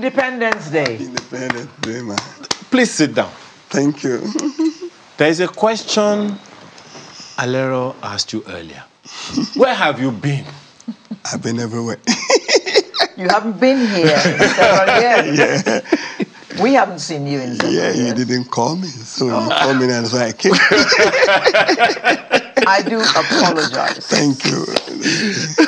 Independence Day. Independence Day, man. Please sit down. Thank you. There is a question Alero asked you earlier. Where have you been? I've been everywhere. You haven't been here in several years. Yeah. We haven't seen you in several years. Yeah, you didn't call me, so you called me and so I came. I do apologize. Thank you.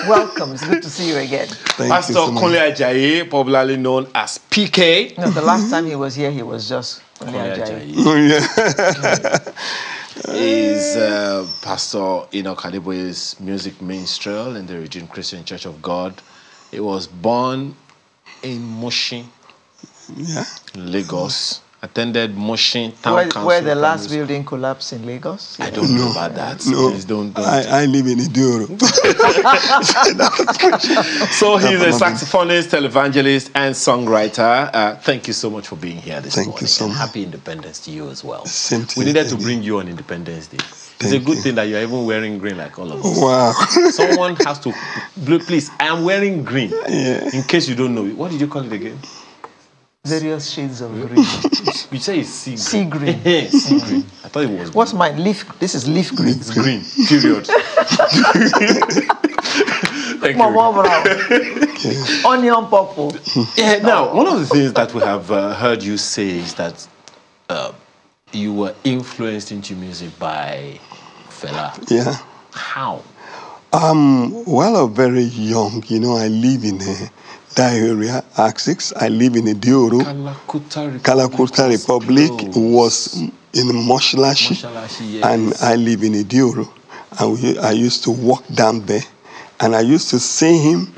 Welcome. It's good to see you again. Pastor Kunle Ajayi, popularly known as PK. No, the last time he was here, he was just Kunle Ajayi. Oh, yeah. Is Pastor Enoch Adeboye's music minstrel in the Redeemed Christian Church of God. He was born in Mushin, Lagos. Attended Mushin Town Council. Where the last building collapsed in Lagos? I don't know about that. No, please don't. I live in Iduro. So he's a saxophonist, televangelist, and songwriter. Thank you so much for being here this morning. Thank you so much. Happy Independence to you as well. Same to we you, needed to bring you on Independence Day. It's a good thing that you're even wearing green like all of us. Wow. Someone has to... Please, I am wearing green. Yeah. In case you don't know. What did you call it again? Various shades of green. You say it's sea green. Sea green. Sea green. I thought it was green. What's mine? Leaf. This is leaf green. It's green. Period. Thank you. Onion purple. Yeah. Now, one of the things that we have heard you say is that you were influenced into music by Fela. Yeah. How? Well, I'm very young. You know, I live in that area, Axis. I live in Idioro. Kalakuta Republic was in Moshalashi, yes. And I live in Idioro. And I used to walk down there, and I used to see him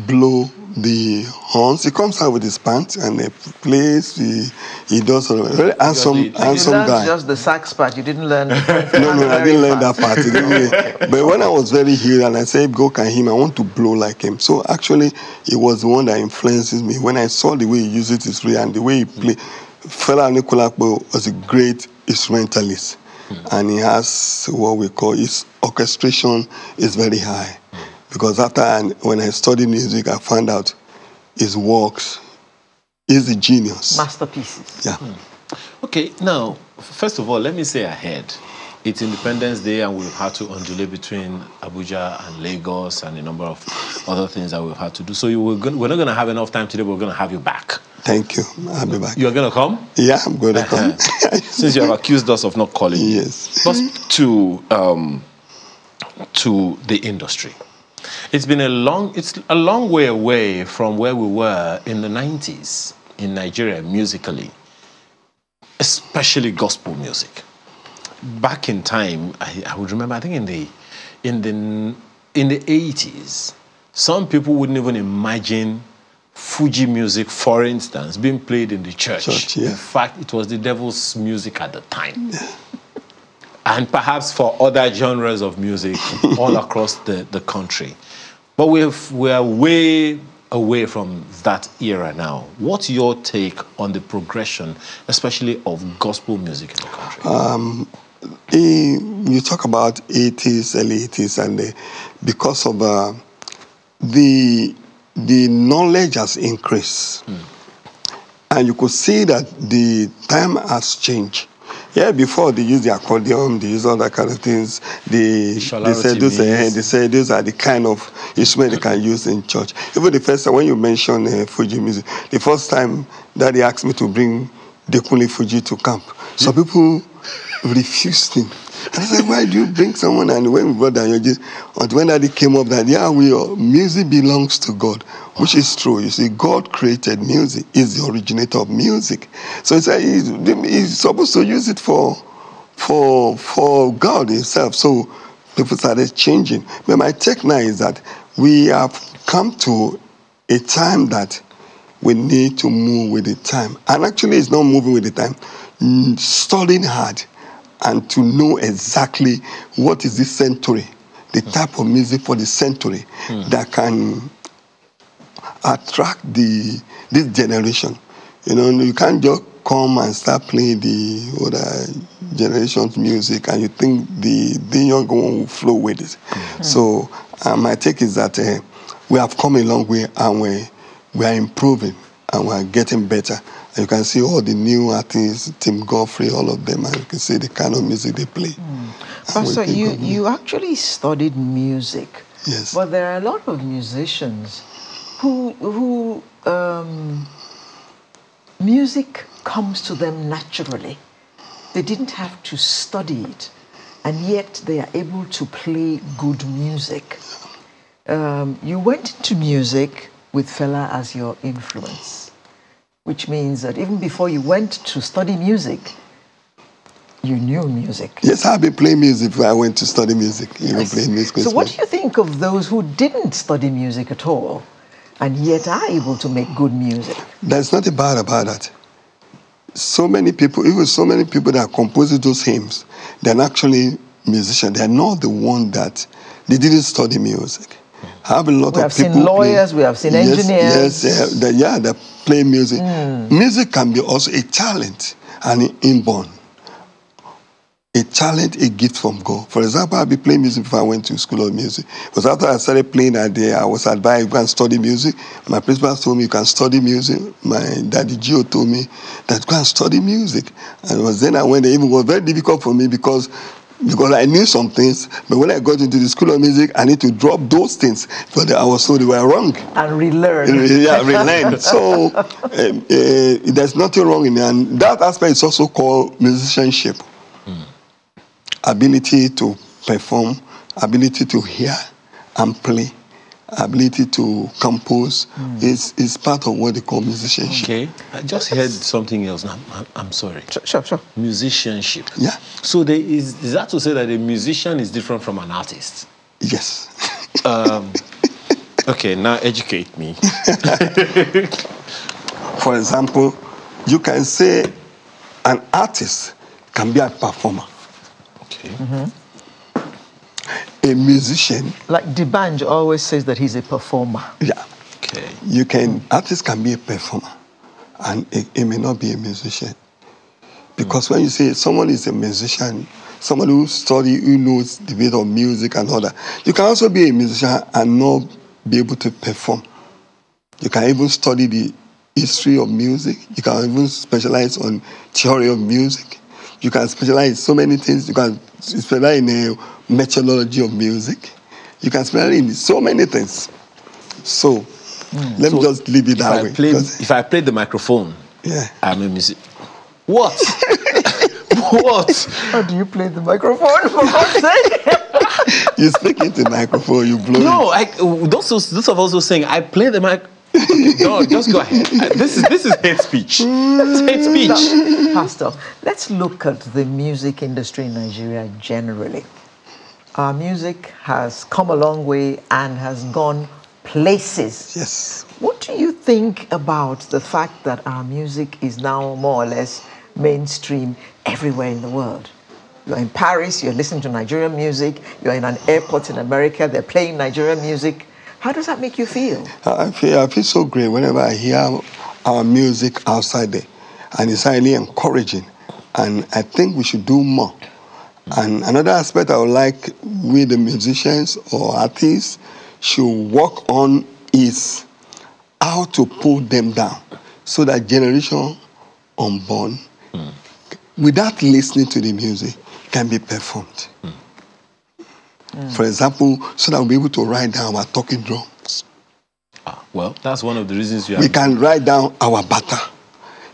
blow the horns. He comes out with his pants and he plays. He does a very handsome guy. Just the sax part. You didn't learn. No, I didn't learn that part. But when I was very young, and I said, "Go can him. I want to blow like him." So actually, it was the one that influences me. When I saw the way he uses his rhythm and the way he played, Fela Anikulapo was a great instrumentalist, and he has what we call his orchestration is very high. Because when I studied music, I found out his works is a genius. Masterpieces. Yeah. Okay, now, first of all, let me say ahead. It's Independence Day, and we've had to undulate between Abuja and Lagos and a number of other things that we've had to do. So we're not going to have enough time today, but we're going to have you back. Thank you. I'll be back. You're going to come? Yeah, I'm going to come. Since you have accused us of not calling you. Yes. But to the industry. It's been a long way away from where we were in the 90s in Nigeria musically, especially gospel music. Back in time, I would remember, I think in the 80s, some people wouldn't even imagine Fuji music, for instance, being played in the church. Yeah. In fact, it was the devil's music at the time. And perhaps for other genres of music all across the country. But we're way away from that era now. What's your take on the progression, especially of gospel music in the country? You talk about 80s, early 80s, and because of the knowledge has increased. And you could see that the time has changed. Yeah, before they use the accordion, they use all that kind of things. They say those are the kind of instruments they can use in church. Even the first time when you mentioned Fuji music, the first time Daddy asked me to bring the Kunle Fuji to camp, some people refused him. And I said, why do you bring someone? And when we brought that, when Daddy came up, that music belongs to God, which is true. You see, God created music. He's the originator of music. So he's supposed to use it for God himself. So people started changing. But my take now is that we have come to a time that we need to move with the time. And actually, it's not moving with the time. Studying hard and to know exactly what is this century, the type of music for the century that can attract this generation. You know, you can't just come and start playing the older generation's music and you think the younger one will flow with it. So my take is that we have come a long way and we are improving and we are getting better. And you can see all the new artists, Tim Godfrey, all of them, and you can see the kind of music they play. Pastor, you actually studied music. Yes. But there are a lot of musicians who music comes to them naturally. They didn't have to study it, and yet they are able to play good music. You went into music with Fela as your influence, which means that even before you went to study music, you knew music. Yes, I've been playing music before I went to study music. Yes. Playing music. So what do you think of those who didn't study music at all and yet are able to make good music? There's nothing bad about that. So many people that are composing those hymns, they're actually musicians. They're not the one that they didn't study music. I have a lot of people. We have seen lawyers, we have seen engineers. Yes, they play music. Music can be also a talent and an inborn. A talent, a gift from God. For example, I've been playing music before I went to school of music. Because after I started playing that day, I was advised to go and study music. My principal told me you can study music. My daddy Gio told me that go and study music. And it was then I went there. It was very difficult for me because I knew some things, but when I got into the school of music, I need to drop those things because I was told they were wrong. And relearn. Yeah, relearn. So there's nothing wrong in it. And that aspect is also called musicianship. Ability to perform, ability to hear and play, ability to compose is part of what they call musicianship. Okay, I just heard something else now. I'm sorry. Sure. Musicianship. Yeah. So is that to say that a musician is different from an artist? Yes. Okay, now educate me. For example, you can say an artist can be a performer. Okay. A musician. Like Dibanj always says that he's a performer. Yeah. Okay. Artist can be a performer and it may not be a musician. Because when you say someone is a musician, someone who knows the bit of music and all that, you can also be a musician and not be able to perform. You can even study the history of music. You can even specialize on theory of music. You can specialize in so many things. You can specialize in a methodology of music. You can specialize in so many things. So let me just leave it that way. If I play the microphone, I'm a musician. What? What? How do you play the microphone, for God's sake? You speak into the microphone, you blow it. Those of us who saying, I play the mic. No, just go ahead. This is hate speech. It's hate speech. No, Pastor, let's look at the music industry in Nigeria generally. Our music has come a long way and has gone places. Yes. What do you think about the fact that our music is now more or less mainstream everywhere in the world? You're in Paris, you're listening to Nigerian music. You're in an airport in America, they're playing Nigerian music. How does that make you feel? I feel so great whenever I hear our music outside there. And it's highly encouraging. And I think we should do more. And another aspect I would like we, the musicians or artists, should work on is how to pull them down so that generation unborn without listening to the music, can be performed. For example, so that we'll be able to write down our talking drums. Well, that's one of the reasons you We have... can write down our bata.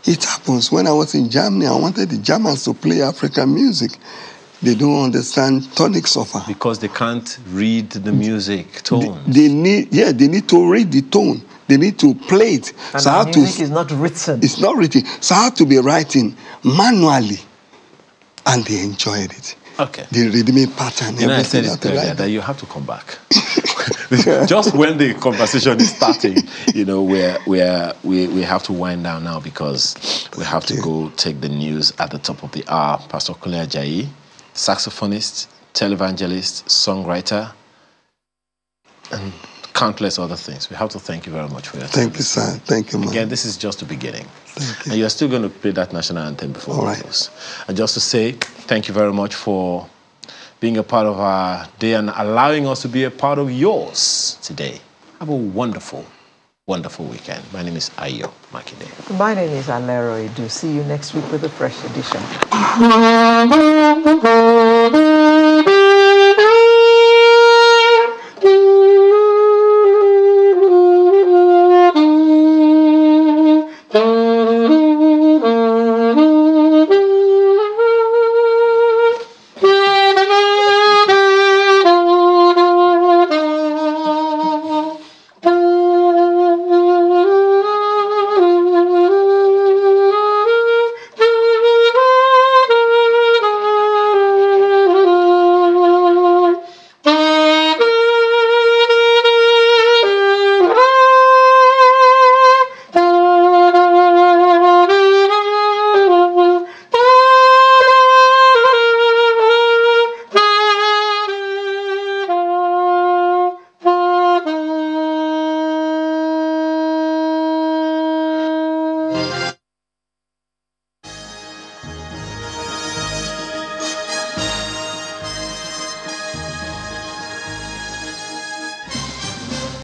It happens. When I was in Germany, I wanted the Germans to play African music. They don't understand tonic suffer. Because they can't read the music tones. They need to read the tone. They need to play it. And so the music is not written. It's not written. So I have to be writing manually. And they enjoyed it. Okay. The rhythmic pattern. You know, I said it earlier that you have to come back. Just when the conversation is starting, you know, we have to wind down now because we have to go take the news at the top of the hour. Pastor Kunle Ajayi, saxophonist, televangelist, songwriter, and countless other things. We have to thank you very much for your time. Thank you, sir. Thank you, man. Again, this is just the beginning. Thank you. And you're still going to play that national anthem before All we right. close. And just to say, thank you very much for being a part of our day and allowing us to be a part of yours today. Have a wonderful, wonderful weekend. My name is Ayo Makinde. My name is Alero Edu. See you next week with a fresh edition.